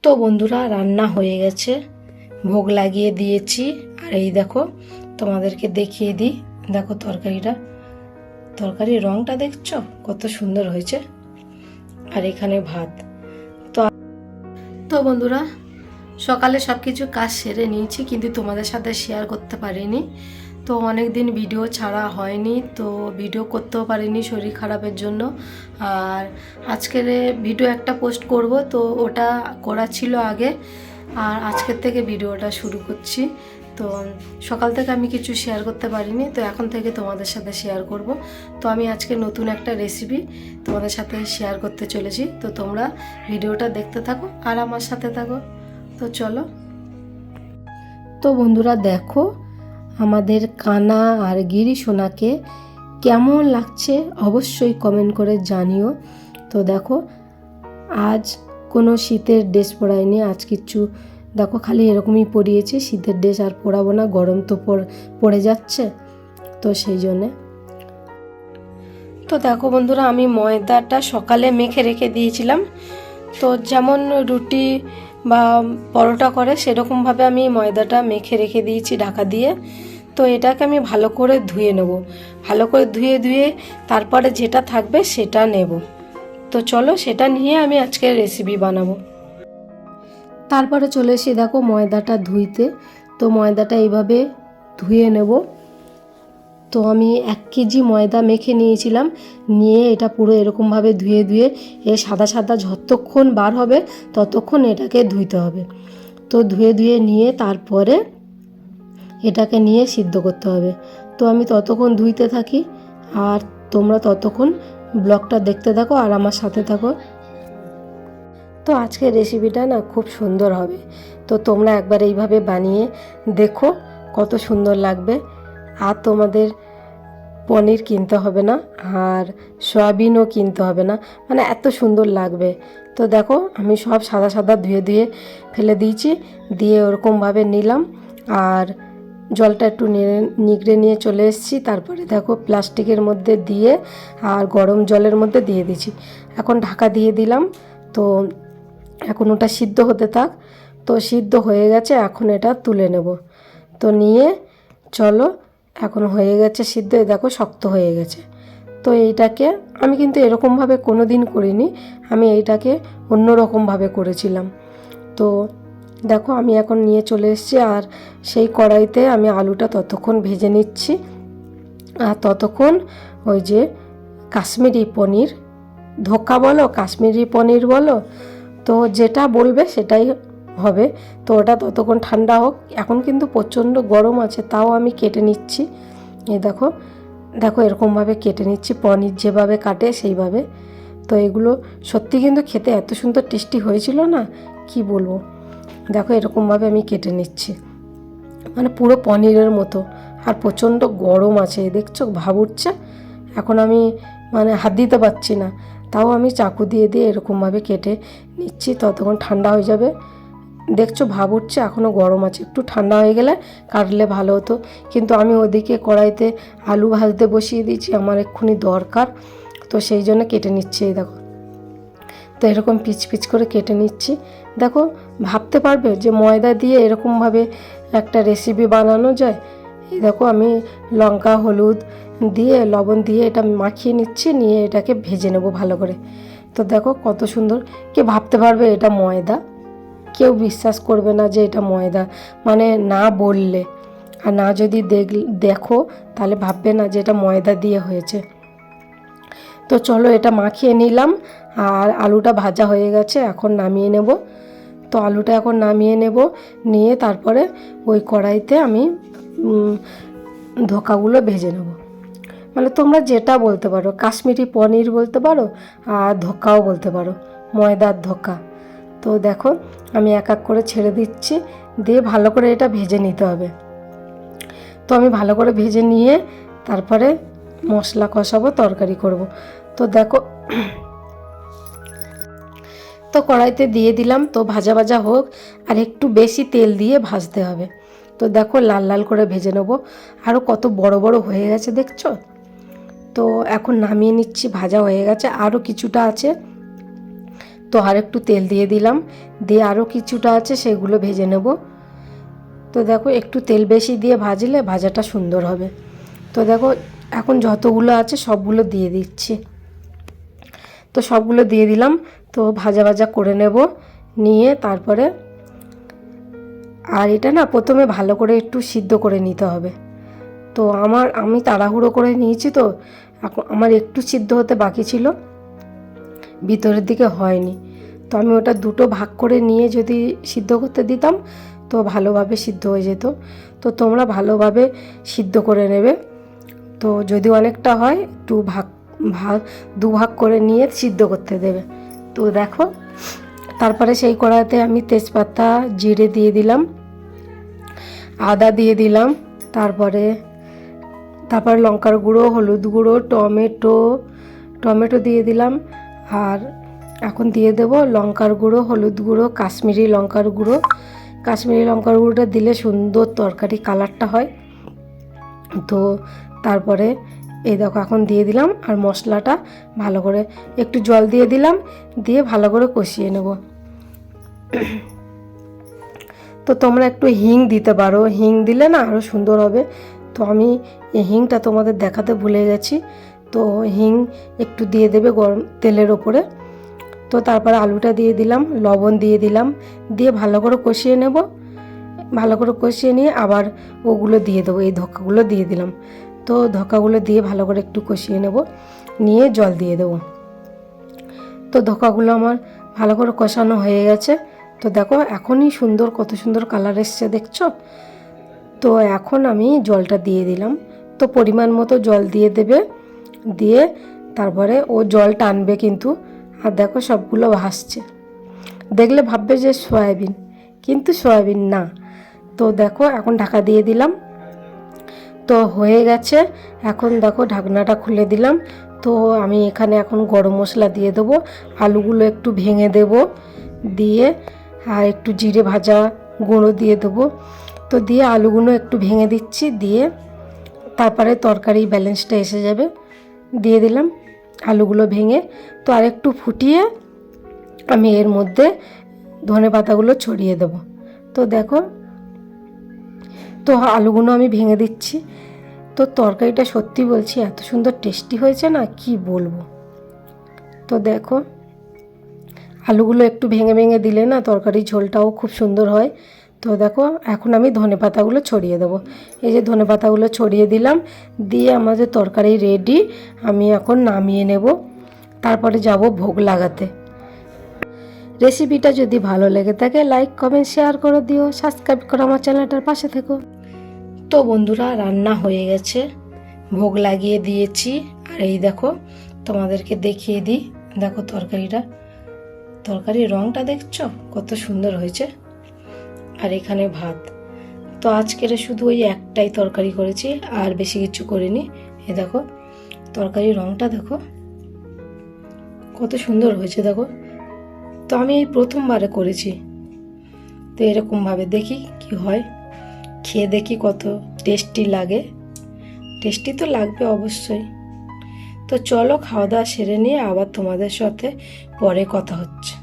তো বন্ধুরা, রান্না হয়ে গেছে, ভোগ লাগিয়ে দিয়েছি। আর এই দেখো, তোমাদেরকে দেখিয়ে দিই। দেখো তরকারির রংটা দেখছো কত সুন্দর হয়েছে। আর এখানে ভাত। তো বন্ধুরা, সকালে সব কিছু কাজ সেরে নিয়েছি, কিন্তু তোমাদের সাথে শেয়ার করতে পারিনি। তো অনেক দিন ভিডিও ছাড়া হয়নি, তো ভিডিও করতেও পারিনি শরীর খারাপের জন্য। আর আজকের ভিডিও একটা পোস্ট করব, তো ওটা করা ছিল আগে, আর আজকের থেকে ভিডিওটা শুরু করছি। তো সকাল থেকে আমি কিছু শেয়ার করতে পারিনি, তো এখন থেকে তোমাদের সাথে শেয়ার করব। তো আমি আজকে নতুন একটা রেসিপি তোমাদের সাথে শেয়ার করতে চলেছি। তো তোমরা ভিডিওটা দেখতে থাকো আর আমার সাথে থাকো। তো চলো। তো বন্ধুরা দেখো, আমাদের কানা আর গিরি সোনাকে কেমন লাগছে অবশ্যই কমেন্ট করে জানিও। তো দেখো, আজ কোনো শীতের ড্রেস পরাইনি, আজ কিচ্ছু দেখো খালি এরকমই পরিয়েছি। শীতের ড্রেস আর পরাবো না, গরম তো পড়ে যাচ্ছে, তো সেই জন্যে। তো দেখো বন্ধুরা, আমি ময়দাটা সকালে মেখে রেখে দিয়েছিলাম। তো যেমন রুটি বা পরোটা করে সেরকমভাবে আমি ময়দাটা মেখে রেখে দিয়েছি ঢাকা দিয়ে। তো এটাকে আমি ভালো করে ধুয়ে নেব, ভালো করে ধুয়ে তারপরে যেটা থাকবে সেটা নেব। তো চলো, সেটা নিয়ে আমি আজকের রেসিপি বানাবো। তারপরে চলে এসে দেখো ময়দাটা ধুইতে। তো ময়দাটা এইভাবে ধুয়ে নেব। তো আমি 1 কেজি ময়দা মেখে নিয়েছিলাম, নিয়ে এটা পুরো এরকমভাবে ধুয়ে এ সাদা সাদা যতক্ষণ বার হবে ততক্ষণ এটাকে ধুইতে হবে। তো ধুয়ে নিয়ে তারপরে এটাকে নিয়ে সিদ্ধ করতে হবে। তো আমি ততক্ষণ ধুইতে থাকি, আর তোমরা ততক্ষণ ব্লগটা দেখতে থাকো আর আমার সাথে থাকো। তো আজকের রেসিপিটা না খুব সুন্দর হবে, তো তোমরা একবার এইভাবে বানিয়ে দেখো, কত সুন্দর লাগবে। আর তোমাদের পনির কিনতে হবে না, আর সয়াবিনও কিনতে হবে না, মানে এত সুন্দর লাগবে। তো দেখো, আমি সব সাদা সাদা ধুয়ে ফেলে দিয়েছি, দিয়ে ওরকমভাবে নিলাম, আর জলটা একটু নিগড়ে নিয়ে চলে এসেছি। তারপরে দেখো প্লাস্টিকের মধ্যে দিয়ে আর গরম জলের মধ্যে দিয়ে দিয়েছি। এখন ঢাকা দিয়ে দিলাম। তো এখন ওটা সিদ্ধ হতে থাক। তো সিদ্ধ হয়ে গেছে, এখন এটা তুলে নেব। তো নিয়ে চলো, এখন হয়ে গেছে সিদ্ধ। দেখো শক্ত হয়ে গেছে। তো এইটাকে আমি কিন্তু এরকমভাবে কোনো দিন করিনি, আমি এইটাকে অন্য রকমভাবে করেছিলাম। তো দেখো, আমি এখন নিয়ে চলে এসেছি, আর সেই কড়াইতে আমি আলুটা ততক্ষণ ভেজে নিচ্ছি। আর ততক্ষণ ওই যে কাশ্মীরি পনির, ধোকা বলো কাশ্মীরি পনির বলো, তো যেটা বলবে সেটাই হবে। তো ওটা ততক্ষণ ঠান্ডা হোক। এখন কিন্তু প্রচণ্ড গরম আছে, তাও আমি কেটে নিচ্ছি। এই দেখো এরকমভাবে কেটে নিচ্ছি, পনির যেভাবে কাটে সেইভাবে। তো এগুলো সত্যি কিন্তু খেতে এত সুন্দর টেস্টি হয়েছিল না, কি বলবো। দেখো এরকমভাবে আমি কেটে নিচ্ছি, মানে পুরো পনিরের মতো। আর প্রচণ্ড গরম আছে, দেখছো ভাব উঠছে। এখন আমি মানে হাত দিতে পারছি না, তাও আমি চাকু দিয়ে এরকমভাবে কেটে নিচ্ছি। ততক্ষণ ঠান্ডা হয়ে যাবে। দেখছো ভাব উঠছে, এখনও গরম আছে, একটু ঠান্ডা হয়ে গেলে কাটলে ভালো হতো। কিন্তু আমি ওদিকে কড়াইতে আলু ভাজতে বসিয়ে দিয়েছি, আমার এক্ষুনি দরকার, তো সেই জন্য কেটে নিচ্ছি। এই দেখো, তো এরকম পিচ করে কেটে নিচ্ছি। দেখো, ভাবতে পারবে যে ময়দা দিয়ে এরকমভাবে একটা রেসিপি বানানো যায়। এই দেখো, আমি লঙ্কা হলুদ দিয়ে লবণ দিয়ে এটা মাখিয়ে নিচ্ছি, নিয়ে এটাকে ভেজে নেব ভালো করে। তো দেখো কত সুন্দর। কে ভাবতে পারবে এটা ময়দা? কেউ বিশ্বাস করবে না যে এটা ময়দা, মানে না বললে আর না যদি দেখো তাহলে ভাববে না যে এটা ময়দা দিয়ে হয়েছে। তো চলো, এটা মাখিয়ে নিলাম, আর আলুটা ভাজা হয়ে গেছে, এখন নামিয়ে নেব। তো আলুটা এখন নামিয়ে নেব, নিয়ে তারপরে ওই কড়াইতে আমি ধোকাগুলো ভেজে নেব। মানে তোমরা যেটা বলতে পারো, কাশ্মীরি পনির বলতে পারো, আর ধোকাও বলতে পারো, ময়দার ধোকা। তো দেখো, আমি এক এক করে ছেড়ে দিচ্ছি, দিয়ে ভালো করে এটা ভেজে নিতে হবে। তো আমি ভালো করে ভেজে নিয়ে তারপরে মশলা কষাবো, তরকারি করব। তো দেখো, তো কড়াইতে দিয়ে দিলাম। তো ভাজা ভাজা হোক, আর একটু বেশি তেল দিয়ে ভাজতে হবে। তো দেখো লাল লাল করে ভেজে নেবো। আরও কত বড় বড় হয়ে গেছে দেখছো। তো এখন নামিয়ে নিচ্ছি, ভাজা হয়ে গেছে, আরও কিছুটা আছে। তো আর একটু তেল দিয়ে দিলাম, দিয়ে আরও কিছুটা আছে সেগুলো ভেজে নেব। তো দেখো একটু তেল বেশি দিয়ে ভাজলে ভাজাটা সুন্দর হবে। তো দেখো এখন যতগুলো আছে সবগুলো দিয়ে দিচ্ছি। তো সবগুলো দিয়ে দিলাম। তো ভাজা ভাজা করে নেব, নিয়ে তারপরে আর এটা না প্রথমে ভালো করে একটু সিদ্ধ করে নিতে হবে। তো আমি তাড়াহুড়ো করে নিয়েছি, তো এখন আমার একটু সিদ্ধ হতে বাকি ছিল, ভিতরের দিকে হয়নি। তো আমি ওটা দুটো ভাগ করে নিয়ে যদি সিদ্ধ করতে দিতাম তো ভালোভাবে সিদ্ধ হয়ে যেত। তো তোমরা ভালোভাবে সিদ্ধ করে নেবে। তো যদি অনেকটা হয় একটু দুভাগ করে নিয়ে সিদ্ধ করতে দেবে। তো দেখো তারপরে সেই কড়াইতে আমি তেজপাতা, জিরে দিয়ে দিলাম, আদা দিয়ে দিলাম, তারপরে লঙ্কার গুঁড়ো, হলুদ গুঁড়ো, টমেটো দিয়ে দিলাম। আর এখন দিয়ে দেব লঙ্কার গুঁড়ো, হলুদ গুঁড়ো, কাশ্মীরি লঙ্কার গুঁড়োটা দিলে সুন্দর তরকারি কালারটা হয়। তো তারপরে এই দেখো এখন দিয়ে দিলাম, আর মশলাটা ভালো করে একটু জল দিয়ে দিলাম, দিয়ে ভালো করে কষিয়ে নেব। তো তোমরা একটু হিং দিতে পারো, হিং দিলে না আরও সুন্দর হবে। তো আমি এই হিংটা তোমাদের দেখাতে ভুলে গেছি। তো হিং একটু দিয়ে দেবে গরম তেলের ওপরে। তো তারপরে আলুটা দিয়ে দিলাম, লবণ দিয়ে দিলাম, দিয়ে ভালো করে কষিয়ে নেব। ভালো করে কষিয়ে নিয়ে আবার ওগুলো দিয়ে দেবো, এই ধক্কাগুলো দিয়ে দিলাম। তো ধক্কাগুলো দিয়ে ভালো করে একটু কষিয়ে নেব, নিয়ে জল দিয়ে দেবো। তো ধক্কাগুলো আমার ভালো করে কষানো হয়ে গেছে। তো দেখো এখনই কত সুন্দর কালার এসছে দেখছো। তো এখন আমি জলটা দিয়ে দিলাম। তো পরিমাণ মতো জল দিয়ে দেবে, দিয়ে তারপরে ও জল টানবে কিন্তু। আর দেখো সবগুলো ভাসছে, দেখলে ভাববে যে সয়াবিন, কিন্তু সয়াবিন না। তো দেখো এখন ঢাকা দিয়ে দিলাম। তো হয়ে গেছে। এখন দেখো ঢাকনাটা খুলে দিলাম। তো আমি এখানে এখন গরম মশলা দিয়ে দেবো, আলুগুলো একটু ভেঙে দেব, দিয়ে আর একটু জিরে ভাজা গুঁড়ো দিয়ে দেবো। তো দিয়ে আলুগুলো একটু ভেঙে দিচ্ছি, দিয়ে তারপরে তরকারি ব্যালেন্সটা এসে যাবে। দিয়ে দিলাম আলুগুলো ভেঙে। তো আর একটু ফুটিয়ে আমি এর মধ্যে ধনেপাতাগুলো ছড়িয়ে দেব। তো দেখো তো আলুগুলো আমি ভেঙে দিচ্ছি। তো তরকারিটা সত্যি বলছি এত সুন্দর টেস্টি হয়েছে না, কি বলবো। তো দেখো আলুগুলো একটু ভেঙে ভেঙে দিলে না তরকারির ঝোলটাও খুব সুন্দর হয়। তো দেখো এখন আমি ধনেপাতাগুলো ছড়িয়ে দেবো। এই যে ধনেপাতাগুলো ছড়িয়ে দিলাম, দিয়ে আমাদের তরকারি রেডি। আমি এখন নামিয়ে নেব, তারপরে যাব ভোগ লাগাতে। রেসিপিটা যদি ভালো লেগে থাকে লাইক, কমেন্ট, শেয়ার করে দিও, সাবস্ক্রাইব করো আমার চ্যানেলটার পাশে থেকো। তো বন্ধুরা রান্না হয়ে গেছে, ভোগ লাগিয়ে দিয়েছি। আর এই দেখো তোমাদেরকে দেখিয়ে দিই, দেখো তরকারির রঙটা দেখছো কত সুন্দর হয়েছে। আর এখানে ভাত। তো আজকের শুধু ওই একটাই তরকারি করেছি, আর বেশি কিছু করিনি। এই দেখো তরকারির রঙটা দেখো কত সুন্দর হয়েছে দেখো। তো আমি এই প্রথমবারে করেছি। তো এরকমভাবে দেখি কি হয়, খেয়ে দেখি কত টেস্টি লাগে। টেস্টি তো লাগবে অবশ্যই। তো চলো খাওয়া দাওয়া সেরে নিয়ে আবার তোমাদের সাথে পরে কথা হচ্ছে।